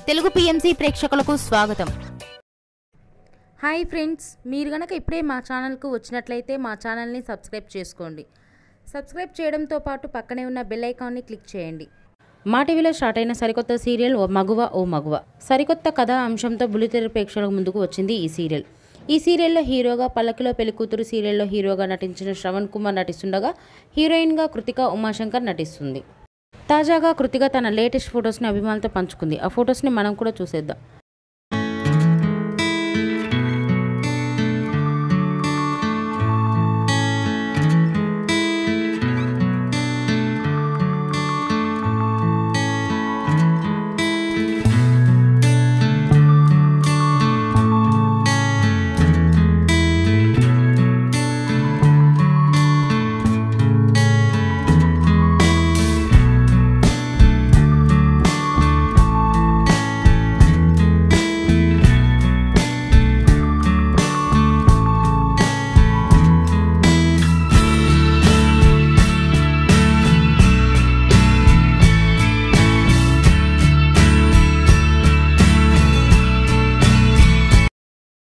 Telugu PMC ప్రేక్షకులకు స్వాగతం. Hi friends, మీరు గనక ఇప్పుడే మా ఛానల్కు వచ్చినట్లయితే మా ఛానల్ని సబ్స్క్రైబ్ చేసుకోండి. సబ్స్క్రైబ్ చేయడంతో పాటు పక్కనే ఉన్న బెల్ ఐకాన్ని క్లిక్ చేయండి. మా టీవీలో స్టార్ట్ అయిన సరికొత్త సీరియల్ ఓ మగువ. సరికొత్త కథా అంశంతో బుల్లితెర ప్రేక్షకుల ముందుకు వచ్చింది ఈ సీరియల్. ఈ సీరియల్లో హీరోగా పల్లకిలో పెళ్లికూతురు సీరియల్లో హీరోగా నటించిన శ్రవణ్ కుమార్ నటిస్తుండగా హీరోయిన్గా కృతిక ఉమాశంకర్ నటిస్తుంది. తాజాగా కృతిక తన లేటెస్ట్ ఫొటోస్ని అభిమానులతో పంచుకుంది. ఆ ఫొటోస్ని మనం కూడా చూసేద్దాం.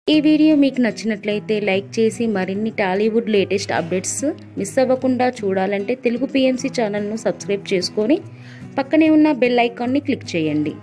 ఈ వీడియో మీకు నచ్చినట్లయితే లైక్ చేసి మరిన్ని టాలీవుడ్ లేటెస్ట్ అప్డేట్స్ మిస్ అవ్వకుండా చూడాలంటే తెలుగు పిఎంసి ఛానల్ను సబ్స్క్రైబ్ చేసుకొని పక్కనే ఉన్న బెల్ ఐకాన్ని క్లిక్ చేయండి.